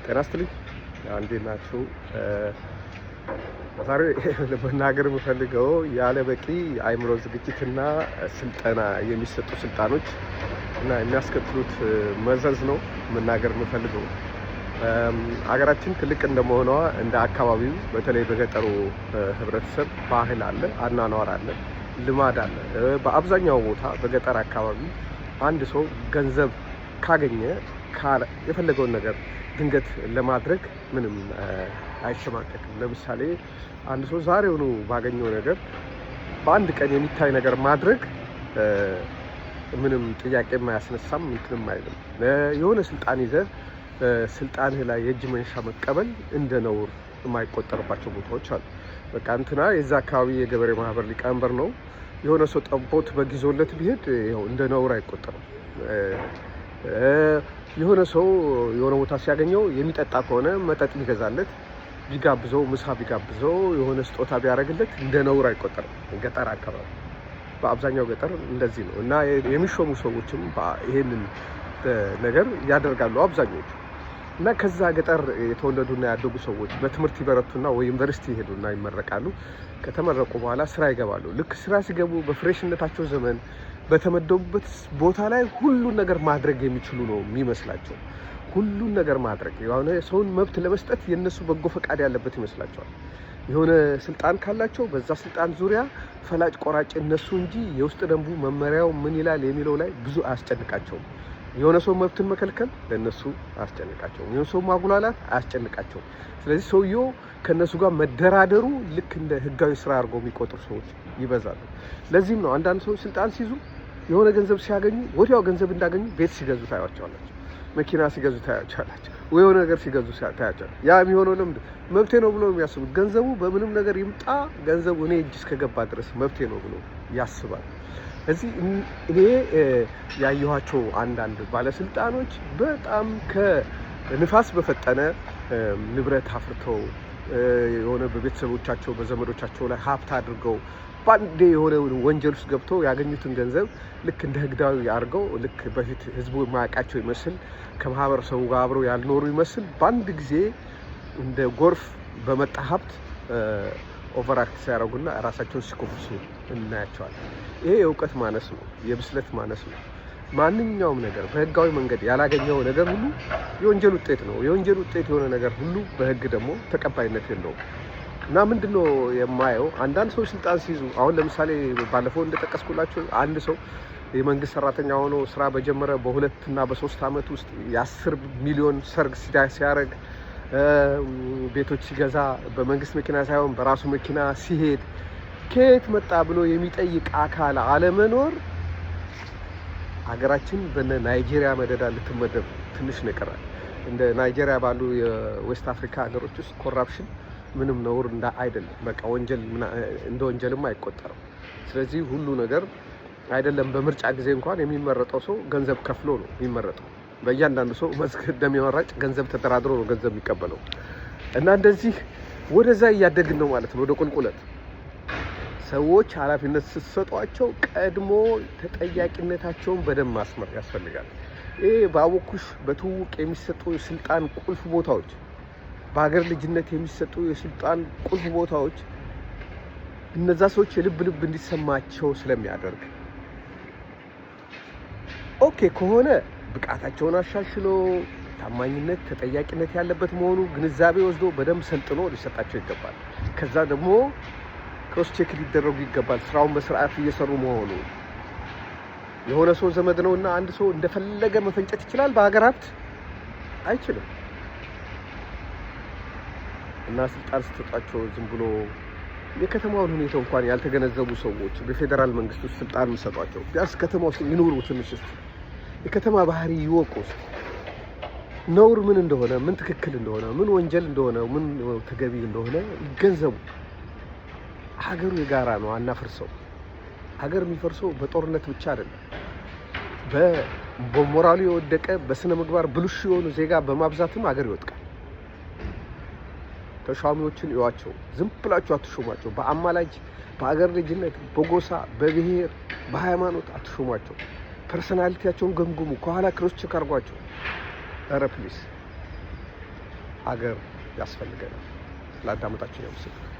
ጤና ይስጥልኝ። እንዴት ናችሁ? ዛሬ ለመናገር የምፈልገው ያለ በቂ አእምሮ ዝግጅትና ስልጠና የሚሰጡ ስልጣኖች እና የሚያስከትሉት መዘዝ ነው መናገር የምፈልገው። አገራችን ትልቅ እንደመሆኗ እንደ አካባቢው በተለይ በገጠሩ ህብረተሰብ ባህል አለ፣ አኗኗር አለ፣ ልማድ አለ። በአብዛኛው ቦታ በገጠር አካባቢ አንድ ሰው ገንዘብ ካገኘ የፈለገውን ነገር ድንገት ለማድረግ ምንም አይሸማቀቅም። ለምሳሌ አንድ ሰው ዛሬውኑ ባገኘው ነገር በአንድ ቀን የሚታይ ነገር ማድረግ ምንም ጥያቄ የማያስነሳም እንትንም አይልም። የሆነ ስልጣን ይዘህ ስልጣንህ ላይ የእጅ መንሻ መቀበል እንደ ነውር የማይቆጠርባቸው ቦታዎች አሉ። በቃ እንትና የዛ አካባቢ የገበሬ ማህበር ሊቀመንበር ነው፣ የሆነ ሰው ጠቦት በጊዞለት ቢሄድ ይኸው እንደ ነውር አይቆጠርም። የሆነ ሰው የሆነ ቦታ ሲያገኘው የሚጠጣ ከሆነ መጠጥ ቢገዛለት፣ ቢጋብዘው፣ ምሳ ቢጋብዘው፣ የሆነ ስጦታ ቢያደርግለት እንደ ነውር አይቆጠርም። ገጠር አካባቢ በአብዛኛው ገጠር እንደዚህ ነው እና የሚሾሙ ሰዎችም ይሄንን ነገር ያደርጋሉ አብዛኞቹ። እና ከዛ ገጠር የተወለዱና ያደጉ ሰዎች በትምህርት ይበረቱና ወይ ዩኒቨርሲቲ ይሄዱና ይመረቃሉ። ከተመረቁ በኋላ ስራ ይገባሉ። ልክ ስራ ሲገቡ በፍሬሽነታቸው ዘመን በተመደቡበት ቦታ ላይ ሁሉን ነገር ማድረግ የሚችሉ ነው የሚመስላቸው። ሁሉን ነገር ማድረግ የሆነ ሰውን መብት ለመስጠት የነሱ በጎ ፈቃድ ያለበት ይመስላቸዋል። የሆነ ስልጣን ካላቸው በዛ ስልጣን ዙሪያ ፈላጭ ቆራጭ እነሱ እንጂ የውስጥ ደንቡ መመሪያው ምን ይላል የሚለው ላይ ብዙ አያስጨንቃቸውም። የሆነ ሰው መብትን መከልከል ለነሱ አያስጨንቃቸውም። የሆነ ሰው ማጉላላት አያስጨንቃቸውም። ስለዚህ ሰውየው ከነሱ ጋር መደራደሩ ልክ እንደ ህጋዊ ስራ አድርገው የሚቆጥሩ ሰዎች ይበዛሉ። ለዚህም ነው አንዳንድ ሰዎች ስልጣን ሲይዙ የሆነ ገንዘብ ሲያገኙ ወዲያው ገንዘብ እንዳገኙ ቤት ሲገዙ ታያቸዋላችሁ፣ መኪና ሲገዙ ታያቸዋላችሁ፣ ወይ የሆነ ነገር ሲገዙ ታያቸዋላችሁ። ያ የሚሆነው ለምንድን መብቴ ነው ብሎ የሚያስቡት ገንዘቡ በምንም ነገር ይምጣ ገንዘቡ እኔ እጅ እስከገባ ድረስ መብቴ ነው ብሎ ያስባል። እዚህ እኔ ያየኋቸው አንዳንድ ባለስልጣኖች በጣም ከንፋስ በፈጠነ ንብረት አፍርተው የሆነ በቤተሰቦቻቸው በዘመዶቻቸው ላይ ሀብት አድርገው ባንዴ የሆነ ወንጀል ውስጥ ገብተው ያገኙትን ገንዘብ ልክ እንደ ህጋዊ አድርገው ልክ በፊት ህዝቡ የማያውቃቸው ይመስል ከማህበረሰቡ ጋር አብረው ያልኖሩ ይመስል በአንድ ጊዜ እንደ ጎርፍ በመጣ ሀብት ኦቨርአክት ሲያደርጉና ራሳቸውን ሲኮፍሱ እናያቸዋለን። ይሄ የእውቀት ማነስ ነው፣ የብስለት ማነስ ነው። ማንኛውም ነገር በህጋዊ መንገድ ያላገኘው ነገር ሁሉ የወንጀል ውጤት ነው። የወንጀል ውጤት የሆነ ነገር ሁሉ በህግ ደግሞ ተቀባይነት የለውም። እና ምንድነው የማየው አንዳንድ ሰው ስልጣን ሲይዙ አሁን ለምሳሌ ባለፈው እንደጠቀስኩላችሁ አንድ ሰው የመንግስት ሰራተኛ ሆኖ ስራ በጀመረ በ2 እና በ3 አመት ውስጥ የ10 ሚሊዮን ሰርግ ሲያደርግ ቤቶች ሲገዛ በመንግስት መኪና ሳይሆን በራሱ መኪና ሲሄድ ከየት መጣ ብሎ የሚጠይቅ አካል አለመኖር ሀገራችን በነ ናይጄሪያ መደዳ ልትመደብ ትንሽ ይቀራል። እንደ ናይጄሪያ ባሉ የዌስት አፍሪካ ሀገሮች ውስጥ ኮራፕሽን ምንም ነውር አይደለም። በቃ ወንጀል እንደ ወንጀልም አይቆጠርም። ስለዚህ ሁሉ ነገር አይደለም በምርጫ ጊዜ እንኳን የሚመረጠው ሰው ገንዘብ ከፍሎ ነው የሚመረጠው። በእያንዳንዱ ሰው መስክ እንደሚወራጭ ገንዘብ ተደራድሮ ነው ገንዘብ የሚቀበለው። እና እንደዚህ ወደዛ እያደግን ነው ማለት ነው፣ ወደ ቁልቁለት። ሰዎች ኃላፊነት ስትሰጧቸው ቀድሞ ተጠያቂነታቸውን በደንብ ማስመር ያስፈልጋል። ይሄ በአቦኩሽ በትውውቅ የሚሰጡ የስልጣን ቁልፍ ቦታዎች፣ በሀገር ልጅነት የሚሰጡ የስልጣን ቁልፍ ቦታዎች እነዛ ሰዎች የልብ ልብ እንዲሰማቸው ስለሚያደርግ ኦኬ ከሆነ ብቃታቸውን አሻሽሎ ታማኝነት ተጠያቂነት ያለበት መሆኑ ግንዛቤ ወስዶ በደንብ ሰልጥኖ ሊሰጣቸው ይገባል። ከዛ ደግሞ ክሮስ ቼክ ሊደረጉ ይገባል። ስራውን በስርዓት እየሰሩ መሆኑ። የሆነ ሰው ዘመድ ነውና አንድ ሰው እንደፈለገ መፈንጨት ይችላል፣ በሀገር ሀብት አይችልም። እና ስልጣን ስትሰጣቸው ዝም ብሎ የከተማውን ሁኔታ እንኳን ያልተገነዘቡ ሰዎች በፌደራል መንግስት ውስጥ ስልጣን የሚሰጧቸው ቢያንስ ከተማ ውስጥ ይኖሩ፣ ትንሽ እስኪ የከተማ ባህሪ ይወቁ። ነውር ምን እንደሆነ፣ ምን ትክክል እንደሆነ፣ ምን ወንጀል እንደሆነ፣ ምን ተገቢ እንደሆነ ይገንዘቡ። ሀገሩ የጋራ ነው፣ አናፍርሰው። ሀገር የሚፈርሰው በጦርነት ብቻ አይደለም። በሞራሉ የወደቀ በስነ ምግባር ብልሹ የሆኑ ዜጋ በማብዛትም ሀገር ይወድቃል። ተሿሚዎችን እዩዋቸው፣ ዝም ብላችሁ አትሾሟቸው። በአማላጅ በሀገር ልጅነት በጎሳ በብሔር በሃይማኖት አትሾሟቸው። ፐርሰናሊቲያቸውን ገምግሙ፣ ከኋላ ክሮስ ቼክ አድርጓቸው። ኧረ ፕሊስ አገር ያስፈልገናል። ስላዳመጣችሁ ያመሰግናለሁ።